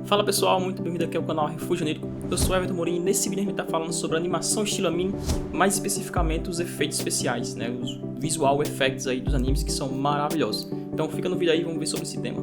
Fala pessoal, muito bem-vindo aqui ao canal Refúgio Onírico. Eu sou Everton Morim e nesse vídeo a gente vai estar falando sobre animação estilo anime, mais especificamente os efeitos especiais, né? Os visual effects aí dos animes que são maravilhosos. Então fica no vídeo aí e vamos ver sobre esse tema.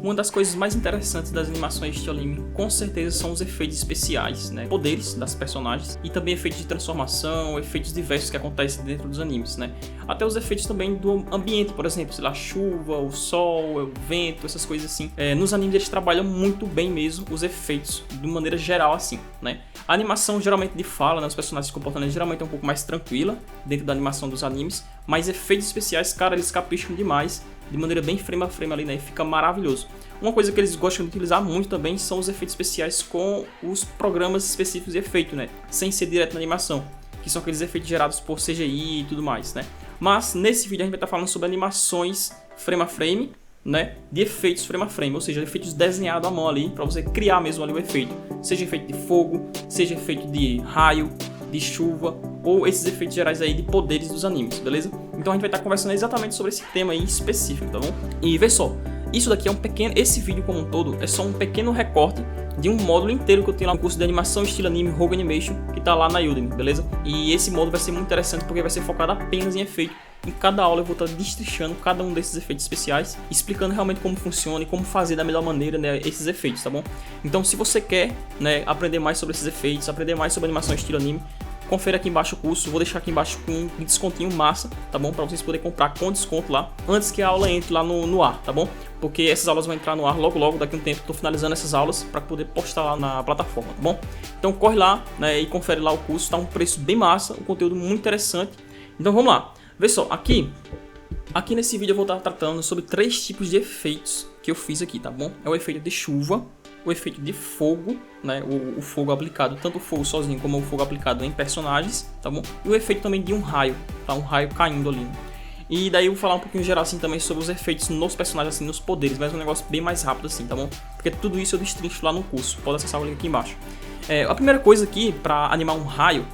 Uma das coisas mais interessantes das animações de anime, com certeza, são os efeitos especiais, né? Poderes das personagens e também efeitos de transformação, efeitos diversos que acontecem dentro dos animes, né? Até os efeitos também do ambiente, por exemplo, sei lá, chuva, o sol, o vento, essas coisas assim. Nos animes eles trabalham muito bem mesmo os efeitos de maneira geral assim, né? A animação geralmente de fala, né? Os personagens se comportando geralmente é um pouco mais tranquila dentro da animação dos animes, mas efeitos especiais, cara, eles capricham demais, de maneira bem frame a frame ali, né? E fica maravilhoso. Uma coisa que eles gostam de utilizar muito também são os efeitos especiais com os programas específicos de efeito, né? Sem ser direto na animação, que são aqueles efeitos gerados por CGI e tudo mais, né? Mas nesse vídeo a gente vai estar falando sobre animações frame a frame, né? De efeitos frame a frame, ou seja, efeitos desenhados à mão ali, para você criar mesmo ali o efeito. Seja efeito de fogo, seja efeito de raio, de chuva, ou esses efeitos gerais aí de poderes dos animes, beleza? Então a gente vai estar conversando exatamente sobre esse tema aí específico, tá bom? E vê só, isso daqui é esse vídeo como um todo é só um pequeno recorte de um módulo inteiro que eu tenho lá no curso de animação estilo anime Rogue Animation, que tá lá na Udemy, beleza? E esse módulo vai ser muito interessante porque vai ser focado apenas em efeito. Em cada aula eu vou estar destrinchando cada um desses efeitos especiais, explicando realmente como funciona e como fazer da melhor maneira, né, esses efeitos, tá bom? Então se você quer, né, aprender mais sobre esses efeitos, aprender mais sobre animação estilo anime, confere aqui embaixo o curso, vou deixar aqui embaixo com um descontinho massa, tá bom? Para vocês poderem comprar com desconto lá, antes que a aula entre lá no ar, tá bom? Porque essas aulas vão entrar no ar logo, daqui a um tempo, tô finalizando essas aulas para poder postar lá na plataforma, tá bom? Então corre lá, né, e confere lá o curso, tá um preço bem massa, um conteúdo muito interessante. Então vamos lá, vê só, aqui nesse vídeo eu vou estar tratando sobre 3 tipos de efeitos que eu fiz aqui, tá bom? É o efeito de chuva, o efeito de fogo, né, o fogo aplicado, tanto o fogo sozinho como o fogo aplicado em personagens, tá bom? E o efeito também de um raio, tá? Um raio caindo ali. E daí eu vou falar um pouquinho geral assim também sobre os efeitos nos personagens, assim, nos poderes, mas um negócio bem mais rápido assim, tá bom? Porque tudo isso eu destrincho lá no curso, pode acessar o link aqui embaixo. A primeira coisa aqui, para animar um raio,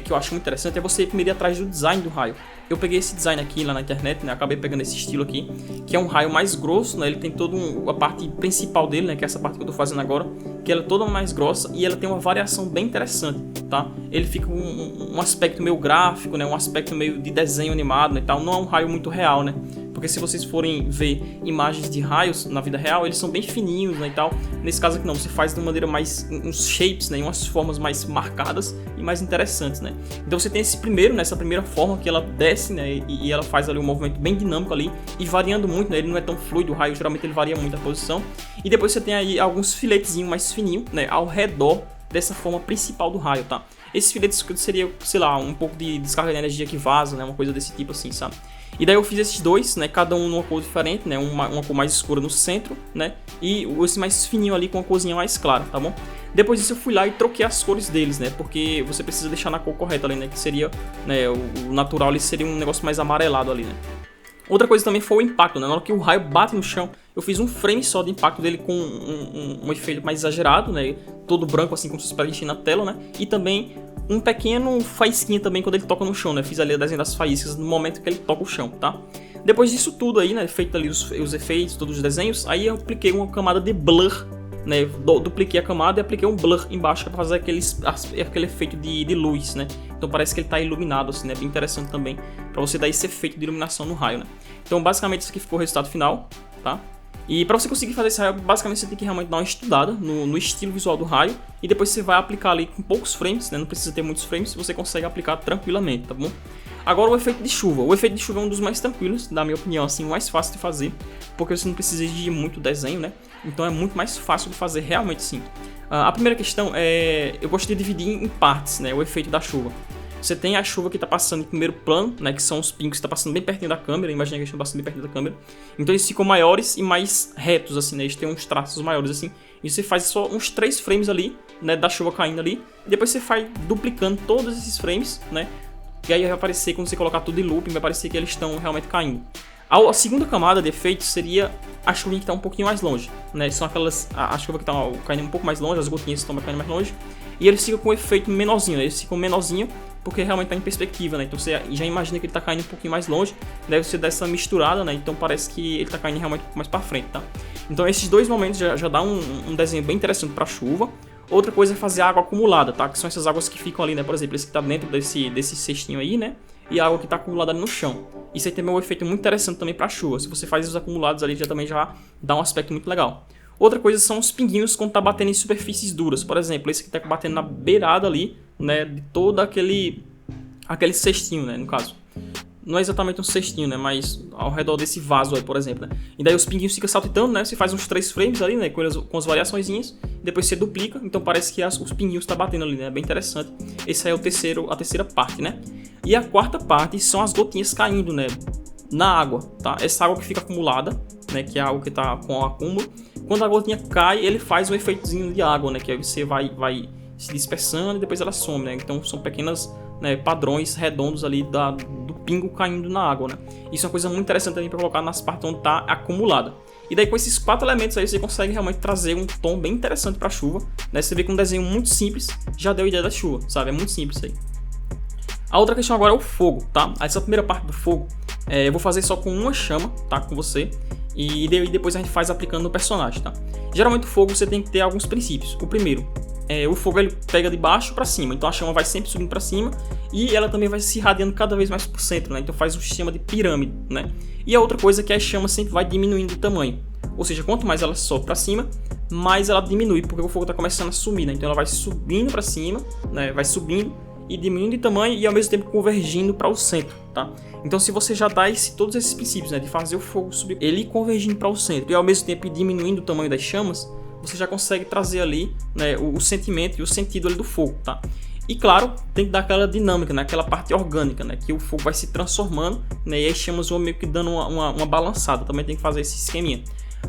que eu acho muito interessante, é você primeiro ir atrás do design do raio. Eu peguei esse design aqui lá na internet, né? Acabei pegando esse estilo aqui, que é um raio mais grosso, né? Ele tem toda a parte principal dele, né? Que é essa parte que eu tô fazendo agora, que ela é toda mais grossa e ela tem uma variação bem interessante, tá? Ele fica um aspecto meio gráfico, né? Um aspecto meio de desenho animado, né, e tal. Não é um raio muito real, né? Porque se vocês forem ver imagens de raios na vida real, eles são bem fininhos, né, e tal. Nesse caso aqui não, você faz de uma maneira mais, uns shapes, né, umas formas mais marcadas e mais interessantes, né. Então você tem esse primeiro, né, essa primeira forma que ela desce, né, e ela faz ali um movimento bem dinâmico ali e variando muito, né, ele não é tão fluido, o raio geralmente ele varia muito a posição. E depois você tem aí alguns filetezinhos mais fininhos, né, ao redor dessa forma principal do raio, tá. Esses filetes seria, sei lá, um pouco de descarga de energia que vaza, né, uma coisa desse tipo assim, sabe. E daí eu fiz esses dois, né, cada um numa cor diferente, né, uma cor mais escura no centro, né, e esse mais fininho ali com a corzinha mais clara, tá bom? Depois disso eu fui lá e troquei as cores deles, né, porque você precisa deixar na cor correta ali, né, que seria, né, o natural ali seria um negócio mais amarelado ali, né. Outra coisa também foi o impacto, né, na hora que o raio bate no chão, eu fiz um frame só de impacto dele com um efeito mais exagerado, né, todo branco assim como se fosse pra encher na tela, né, e também um pequeno faísquinha também quando ele toca no chão, né? Fiz ali a desenho das faíscas no momento que ele toca o chão, tá? Depois disso tudo aí, né? Feito ali os efeitos, todos os desenhos, aí eu apliquei uma camada de blur, né? Dupliquei a camada e apliquei um blur embaixo para fazer aquele efeito de luz, né? Então parece que ele tá iluminado, assim, né? Bem interessante também para você dar esse efeito de iluminação no raio, né? Então basicamente isso aqui ficou o resultado final, tá? E para você conseguir fazer esse raio, basicamente você tem que realmente dar uma estudada no estilo visual do raio e depois você vai aplicar ali com poucos frames, né? Não precisa ter muitos frames, você consegue aplicar tranquilamente, tá bom? Agora o efeito de chuva. O efeito de chuva é um dos mais tranquilos, na minha opinião, assim, o mais fácil de fazer, porque você não precisa de muito desenho, né? Então é muito mais fácil de fazer realmente sim. A primeira questão é, eu gosto de dividir em partes, né? O efeito da chuva. Você tem a chuva que está passando em primeiro plano, né, que são os pingos que estão passando bem pertinho da câmera. Imagina que eles estão passando bem pertinho da câmera. Então eles ficam maiores e mais retos, assim, né? Eles têm uns traços maiores, assim. E você faz só uns 3 frames ali, né, da chuva caindo ali. E depois você vai duplicando todos esses frames, né? E aí vai aparecer, quando você colocar tudo em looping, vai aparecer que eles estão realmente caindo. A segunda camada de efeitos seria a chuvinha que está um pouquinho mais longe, né? São aquelas, a chuva que está caindo um pouco mais longe, as gotinhas estão caindo mais longe. e ele fica com um efeito menorzinho, né? Ele fica menorzinho porque realmente tá em perspectiva, né? Então você já imagina que ele tá caindo um pouquinho mais longe, deve ser dessa misturada, né? Então parece que ele tá caindo realmente um pouco mais para frente, tá? Então esses dois momentos já dá um desenho bem interessante para chuva. Outra coisa é fazer água acumulada, tá? Que são essas águas que ficam ali, né? Por exemplo, esse que tá dentro desse cestinho aí, né? E a água que tá acumulada ali no chão. Isso aí também é um efeito muito interessante também para chuva. Se você faz os acumulados ali, também já dá um aspecto muito legal. Outra coisa são os pinguinhos quando tá batendo em superfícies duras. Por exemplo, esse que tá batendo na beirada ali, né? De todo aquele cestinho, né? No caso. Não é exatamente um cestinho, né? Mas ao redor desse vaso aí, por exemplo, né? E daí os pinguinhos ficam saltitando, né? Você faz uns 3 frames ali, né? Com as variaçõezinhas. Depois você duplica. Então parece que os pinguinhos tá batendo ali, né? É bem interessante. Esse aí é a terceira parte, né? E a quarta parte são as gotinhas caindo, né? Na água, tá? Essa água que fica acumulada, né? Que é a água que tá com o acúmulo. Quando a gotinha cai, ele faz um efeitozinho de água, né? Que aí você vai se dispersando e depois ela some, né? Então são pequenas, né, padrões redondos ali do pingo caindo na água, né? Isso é uma coisa muito interessante também para colocar nas partes onde está acumulada. E daí com esses 4 elementos aí você consegue realmente trazer um tom bem interessante para a chuva, né? Você vê que um desenho muito simples já deu a ideia da chuva, sabe? É muito simples aí. A outra questão agora é o fogo, tá? Essa primeira parte do fogo eu vou fazer só com uma chama, tá? Com você. E depois a gente faz aplicando no personagem, tá? Geralmente o fogo você tem que ter alguns princípios. O primeiro, o fogo ele pega de baixo para cima, então a chama vai sempre subindo para cima e ela também vai se irradiando cada vez mais pro centro, né? Então faz um sistema de pirâmide, né? E a outra coisa é que a chama sempre vai diminuindo de tamanho, ou seja, quanto mais ela sobe para cima, mais ela diminui, porque o fogo está começando a sumir, né? Então ela vai subindo para cima, né? Vai subindo e diminuindo de tamanho e ao mesmo tempo convergindo para o centro, tá? Então se você já dá todos esses princípios, né, de fazer o fogo subir, ele convergindo para o centro e ao mesmo tempo diminuindo o tamanho das chamas, você já consegue trazer ali, né, o sentimento e o sentido ali do fogo, tá? E claro, tem que dar aquela dinâmica, né, aquela parte orgânica, né, que o fogo vai se transformando, né, e as chamas vão meio que dando uma balançada, também tem que fazer esse esqueminha.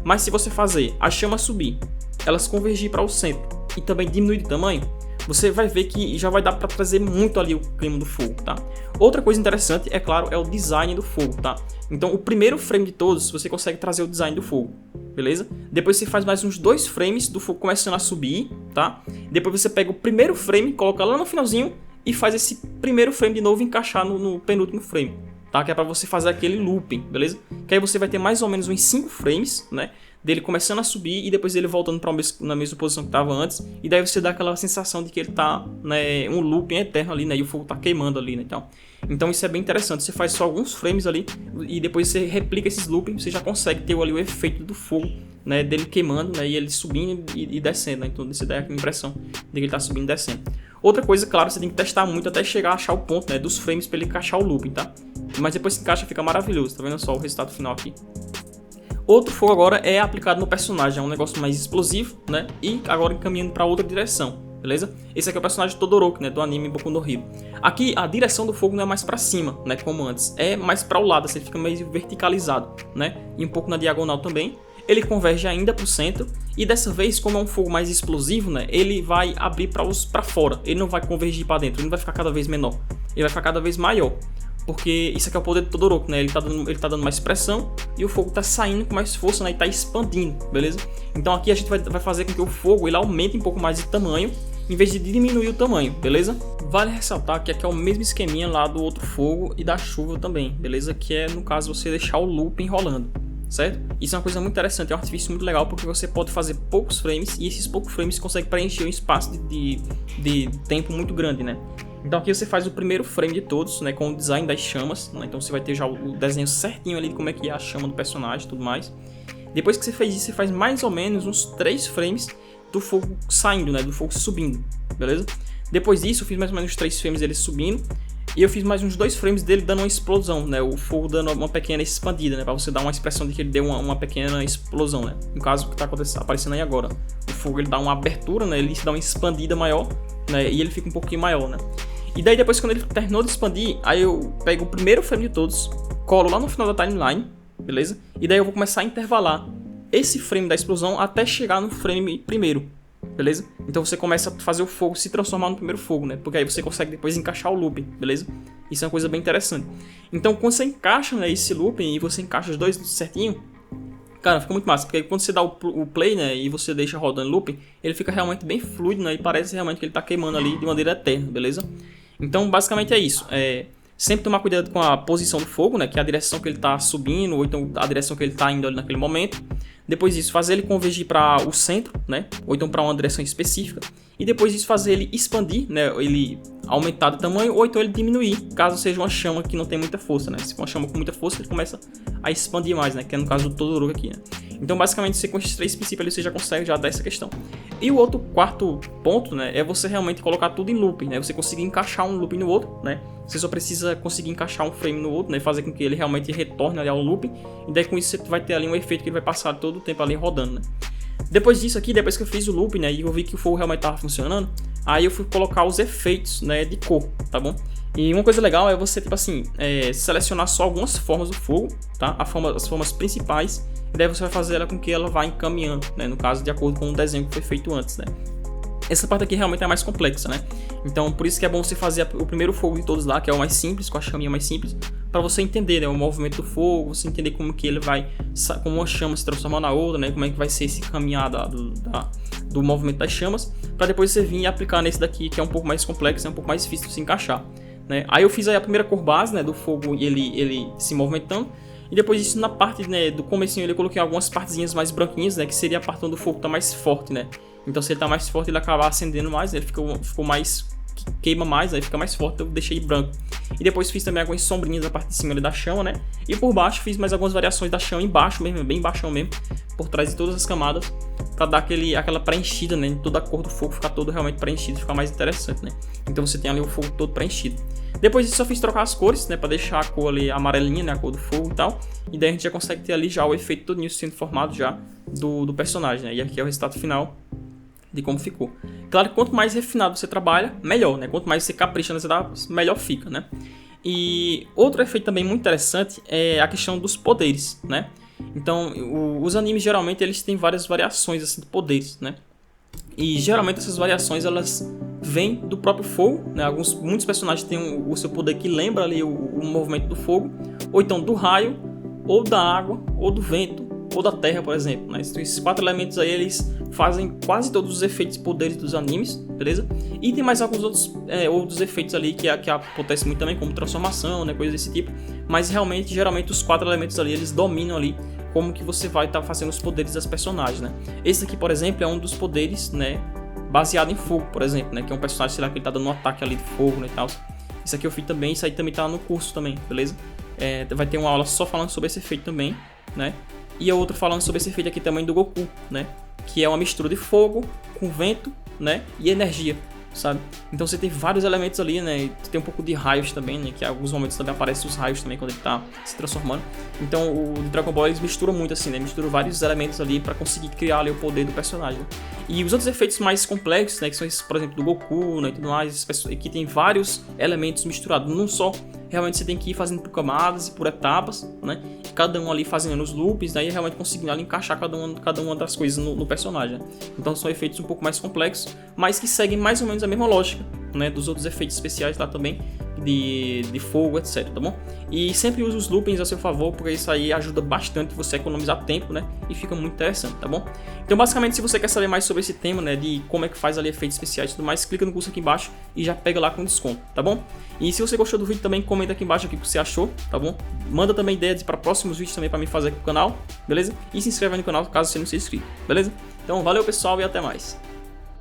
Mas se você fazer a chama subir, elas convergir para o centro e também diminuir de tamanho, você vai ver que já vai dar para trazer muito ali o clima do fogo, tá? Outra coisa interessante, é claro, é o design do fogo, tá? Então o primeiro frame de todos, você consegue trazer o design do fogo, beleza? Depois você faz mais uns 2 frames do fogo começando a subir, tá? Depois você pega o primeiro frame, coloca lá no finalzinho e faz esse primeiro frame de novo encaixar no penúltimo frame, tá? Que é para você fazer aquele looping, beleza? Que aí você vai ter mais ou menos uns 5 frames, né? Dele começando a subir e depois ele voltando na mesma posição que estava antes. E daí você dá aquela sensação de que ele tá, né, um looping eterno ali, né? E o fogo tá queimando ali, né? Então isso é bem interessante. Você faz só alguns frames ali e depois você replica esses loopings. Você já consegue ter ali o efeito do fogo, né? Dele queimando, né? E ele subindo e descendo, né? Então você dá aquela impressão de que ele tá subindo e descendo. Outra coisa, claro, você tem que testar muito até chegar a achar o ponto, né? Dos frames para ele encaixar o looping, tá? Mas depois que encaixa fica maravilhoso. Tá vendo só o resultado final aqui? Outro fogo agora é aplicado no personagem, é um negócio mais explosivo, né? E agora encaminhando para outra direção, beleza? Esse aqui é o personagem Todoroki, né? Do anime Boku no Hero. Aqui a direção do fogo não é mais para cima, né? Como antes, é mais para o lado, assim, fica meio verticalizado, né? E um pouco na diagonal também. Ele converge ainda para o centro e dessa vez, como é um fogo mais explosivo, né? Ele vai abrir para fora, ele não vai convergir para dentro, ele não vai ficar cada vez menor, ele vai ficar cada vez maior. Porque isso aqui é o poder do Todoroki, né? Ele tá dando mais pressão e o fogo tá saindo com mais força, né? E tá expandindo, beleza? Então aqui a gente vai fazer com que o fogo ele aumente um pouco mais de tamanho, em vez de diminuir o tamanho, beleza? Vale ressaltar que aqui é o mesmo esqueminha lá do outro fogo e da chuva também, beleza? Que é, no caso, você deixar o loop enrolando, certo? Isso é uma coisa muito interessante, é um artifício muito legal porque você pode fazer poucos frames e esses poucos frames consegue preencher um espaço de tempo muito grande, né? Então aqui você faz o primeiro frame de todos, né, com o design das chamas, né, então você vai ter já o desenho certinho ali de como é que é a chama do personagem e tudo mais. Depois que você fez isso, você faz mais ou menos uns 3 frames do fogo saindo, né, do fogo subindo, beleza? Depois disso eu fiz mais ou menos 3 frames dele subindo e eu fiz mais uns 2 frames dele dando uma explosão, né, o fogo dando uma pequena expandida, né, para você dar uma expressão de que ele deu uma pequena explosão, né, no caso que tá aparecendo aí agora. O fogo ele dá uma abertura, né, ele dá uma expandida maior, né, e ele fica um pouquinho maior, né. E daí depois quando ele terminou de expandir, aí eu pego o primeiro frame de todos, colo lá no final da timeline, beleza? E daí eu vou começar a intervalar esse frame da explosão até chegar no frame primeiro, beleza? Então você começa a fazer o fogo se transformar no primeiro fogo, né? Porque aí você consegue depois encaixar o looping, beleza? Isso é uma coisa bem interessante. Então quando você encaixa, né, esse looping e você encaixa os dois certinho, Cara, fica muito massa, porque quando você dá o play, né, e você deixa rodando loop, ele fica realmente bem fluido, né, e parece realmente que ele tá queimando ali de maneira eterna, beleza? Então, basicamente é isso. Sempre tomar cuidado com a posição do fogo, né, que é a direção que ele tá subindo, ou então a direção que ele tá indo ali naquele momento. Depois disso, fazer ele convergir para o centro, né, ou então para uma direção específica. E depois disso, fazer ele expandir, né, ele aumentar de tamanho, ou então ele diminuir, caso seja uma chama que não tem muita força, né. Se for uma chama com muita força, ele começa a expandir mais, né, que é no caso do Todoroki aqui, né. Então, basicamente, você com esses 3 princípios ali, você já consegue já dar essa questão. E o outro quarto ponto, né, é você realmente colocar tudo em looping, né, você conseguir encaixar um looping no outro, né. Você só precisa conseguir encaixar um frame no outro, né, fazer com que ele realmente retorne ali ao looping, e daí com isso você vai ter ali um efeito que ele vai passar todo o tempo ali rodando, né. Depois disso aqui, depois que eu fiz o loop, né, e eu vi que o fogo realmente estava funcionando, aí eu fui colocar os efeitos, né, de cor, tá bom? E uma coisa legal é você, tipo assim, selecionar só algumas formas do fogo, tá? As formas principais, e daí você vai fazer ela com que ela vá encaminhando, né, no caso, de acordo com o desenho que foi feito antes, né? Essa parte aqui realmente é mais complexa, né? Então, por isso que é bom você fazer o primeiro fogo de todos lá, que é o mais simples, com a chaminha mais simples, para você entender, né, o movimento do fogo, você entender como que ele vai, como uma chama se transforma na outra, né, como é que vai ser esse caminhar do movimento das chamas, para depois você vir e aplicar nesse daqui, que é um pouco mais complexo, é um pouco mais difícil de se encaixar, né? Aí eu fiz aí a primeira cor base, né, do fogo, ele se movimentando, e depois disso na parte, né, do comecinho eu coloquei algumas partezinhas mais branquinhas, né, que seria a parte onde o fogo tá mais forte, né? Então se ele tá mais forte, ele acaba acendendo mais, né? Ele ficou mais, queima mais, aí fica mais forte, eu deixei branco. E depois fiz também algumas sombrinhas na parte de cima ali da chama, né? E por baixo fiz mais algumas variações da chama embaixo mesmo, bem baixão mesmo, por trás de todas as camadas, para dar aquela preenchida, né? Toda a cor do fogo ficar todo realmente preenchido, ficar mais interessante, né? Então você tem ali o fogo todo preenchido. Depois disso eu fiz trocar as cores, né? Para deixar a cor ali amarelinha, né? A cor do fogo e tal. E daí a gente já consegue ter ali já o efeito todinho sendo formado já do personagem, né? E aqui é o resultado final de como ficou. Claro que quanto mais refinado você trabalha, melhor, né? Quanto mais você capricha nessa etapa, melhor fica, né? E outro efeito também muito interessante é a questão dos poderes, né? Então, os animes geralmente eles têm várias variações assim, de poderes, né? E geralmente essas variações elas vêm do próprio fogo, né? Muitos personagens têm o seu poder que lembra ali o movimento do fogo, ou então do raio, ou da água, ou do vento, ou da terra, por exemplo, né? Então, esses 4 elementos aí, eles fazem quase todos os efeitos e poderes dos animes, beleza? E tem mais alguns outros efeitos ali que acontecem muito também, como transformação, né? Coisas desse tipo. Mas realmente, geralmente, os 4 elementos ali, eles dominam ali como que você vai estar fazendo os poderes das personagens, né? Esse aqui, por exemplo, é um dos poderes, né? Baseado em fogo, por exemplo, né? Que é um personagem, sei lá, que ele tá dando um ataque ali de fogo, né? E tal. Isso aqui eu fiz também, isso aí também tá no curso também, beleza? Vai ter uma aula só falando sobre esse efeito também, né? E a outra falando sobre esse efeito aqui também do Goku, né? Que é uma mistura de fogo com vento, né? E energia, sabe? Então você tem vários elementos ali, né? Tem um pouco de raios também, né? Que em alguns momentos também aparecem os raios também quando ele tá se transformando. Então o Dragon Ball eles misturam muito assim, né? Misturam vários elementos ali para conseguir criar ali o poder do personagem. E os outros efeitos mais complexos, né? Que são esses, por exemplo, do Goku, né? E tudo mais, que tem vários elementos misturados num só. Realmente você tem que ir fazendo por camadas e por etapas, né? Cada um ali fazendo os loops, daí realmente conseguindo ali encaixar cada uma das coisas no personagem. Então são efeitos um pouco mais complexos, mas que seguem mais ou menos a mesma lógica, né? Dos outros efeitos especiais lá também, de fogo, etc, tá bom? E sempre use os loopings a seu favor, porque isso aí ajuda bastante você a economizar tempo, né? E fica muito interessante, tá bom? Então basicamente, se você quer saber mais sobre esse tema, né? De como é que faz ali efeitos especiais e tudo mais, clica no curso aqui embaixo e já pega lá com desconto, tá bom? E se você gostou do vídeo também, comenta aqui embaixo aqui o que você achou, tá bom? Manda também ideias para próximos vídeos também para mim fazer aqui no canal, beleza? E se inscreve no canal caso você não seja inscrito, beleza? Então valeu pessoal e até mais!